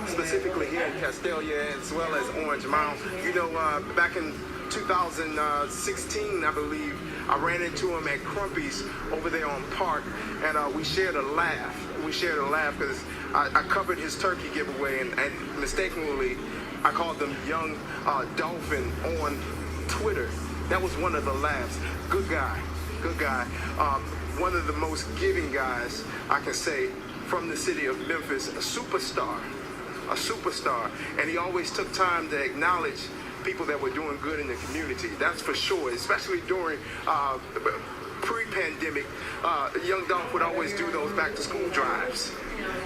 specifically here in Castelia as well as Orange Mound. You know, back in 2016, I believe, I ran into him at Crumpy's over there on Park, and we shared a laugh. We shared a laugh because I covered his turkey giveaway, and mistakenly, I called them Young Dolphin on Twitter. That was one of the laughs. Good guy, good guy. One of the most giving guys, I can say, from the city of Memphis, a superstar. And he always took time to acknowledge people that were doing good in the community. That's for sure, especially during pre-pandemic. Young Dolph would always do those back-to-school drives.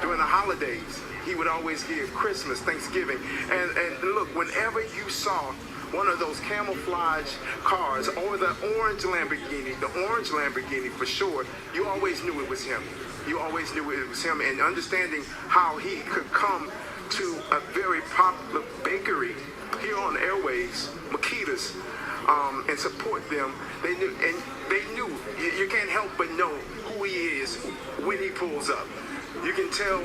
During the holidays, he would always give Christmas, Thanksgiving. And look, whenever you saw one of those camouflage cars or the orange Lamborghini for sure, you always knew it was him. You always knew it was him. And understanding how he could come to a very popular bakery here on Airways, Makita's, and support them. They knew you can't help but know who he is when he pulls up. You can tell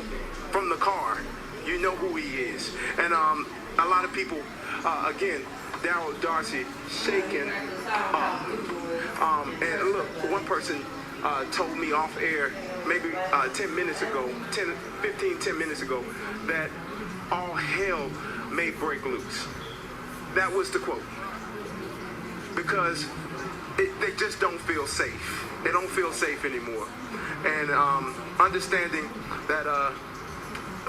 from the car, you know who he is. And a lot of people, again, Daryl Darcy shaking up. And look, one person told me off air maybe 10 minutes ago, 10 minutes ago, that all hell may break loose. That was the quote. Because they just don't feel safe. They don't feel safe anymore. And understanding that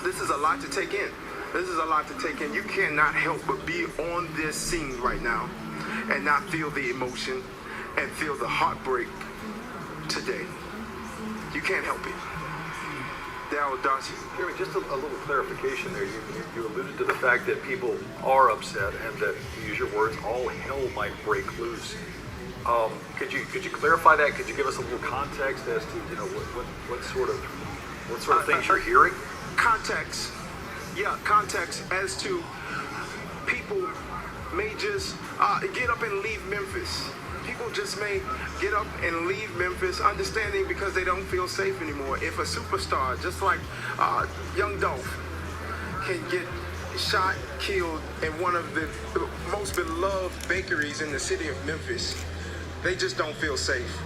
this is a lot to take in. This is a lot to take in. You cannot help but be on this scene right now and not feel the emotion and feel the heartbreak today. You can't help it. Daryl Darcy. Jeremy, just a little clarification there. You alluded to the fact that people are upset and that, to use your words, all hell might break loose. Could you clarify that? Could you give us a little context as to what sort of things you're hearing? Context as to people may just get up and leave Memphis. People just may get up and leave Memphis, understanding because they don't feel safe anymore. If a superstar, just like Young Dolph, can get shot, killed in one of the most beloved bakeries in the city of Memphis, they just don't feel safe.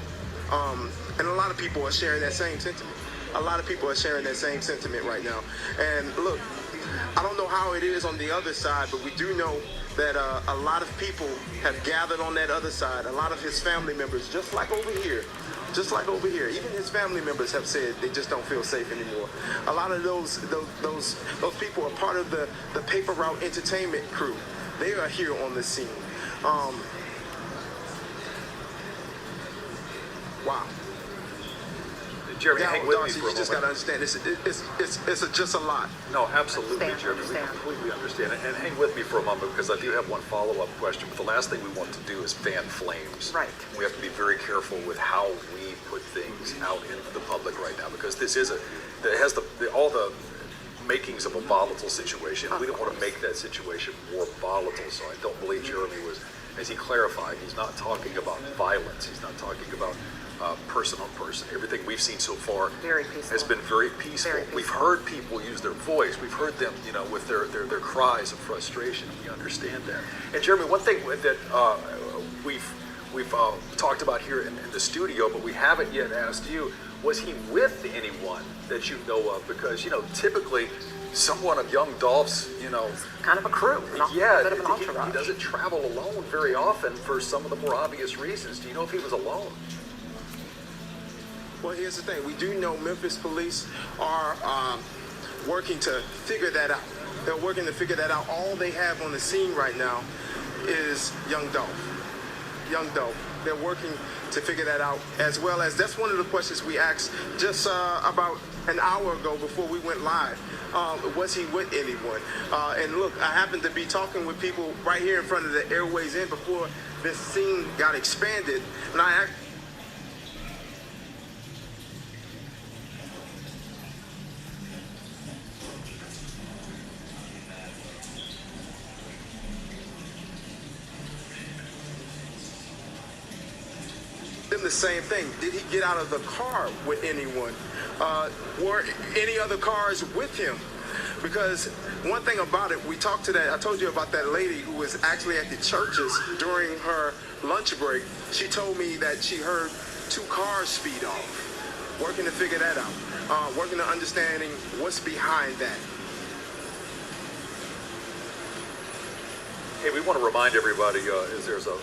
And a lot of people are sharing that same sentiment. A lot of people are sharing that same sentiment right now. And look, I don't know how it is on the other side, but we do know that a lot of people have gathered on that other side. A lot of his family members, just like over here, even his family members have said they just don't feel safe anymore. A lot of those people are part of the Paper Route Entertainment crew. They are here on the scene. Wow. Jeremy, hang with me for a moment. You just got to understand, it's just a lot. No, absolutely, Jeremy. We completely understand it. And hang with me for a moment, because I do have one follow-up question. But the last thing we want to do is fan flames. Right. We have to be very careful with how we put things out into the public right now, because this is it has all the makings of a volatile situation. We don't want to make that situation more volatile. So I don't believe Jeremy was, as he clarified, he's not talking about violence. He's not talking about person on person. Everything we've seen so far has been very peaceful. We've heard people use their voice. We've heard them, with their cries of frustration. We understand that. And Jeremy, one thing that we've talked about here in the studio, but we haven't yet asked you, was he with anyone that you know of? Because typically someone of Young Dolph's, kind of a crew, yeah, a bit of an entourage. He doesn't travel alone very often for some of the more obvious reasons. Do you know if he was alone? Well, here's the thing. We do know Memphis police are working to figure that out. They're working to figure that out. All they have on the scene right now is Young Dolph. Young Dolph. They're working to figure that out, as well as that's one of the questions we asked just about an hour ago before we went live. Was he with anyone? And look, I happened to be talking with people right here in front of the Airways Inn before this scene got expanded, and I asked the same thing. Did he get out of the car with anyone? Were any other cars with him? Because one thing about it, I told you about that lady who was actually at the churches during her lunch break. She told me that she heard 2 cars speed off. Working to figure that out. Working to understanding what's behind that. Hey, we want to remind everybody, is there's a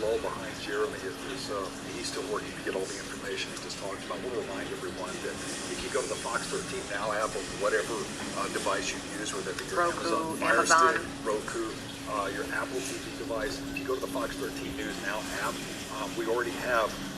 lull behind Jeremy. He's still working to get all the information he just talked about. We'll remind everyone that if you go to the Fox 13 Now app or whatever device you use, whether it be your Roku, Amazon Fire Amazon. Stick, Roku, your Apple TV device, if you go to the Fox 13 News Now app, we already have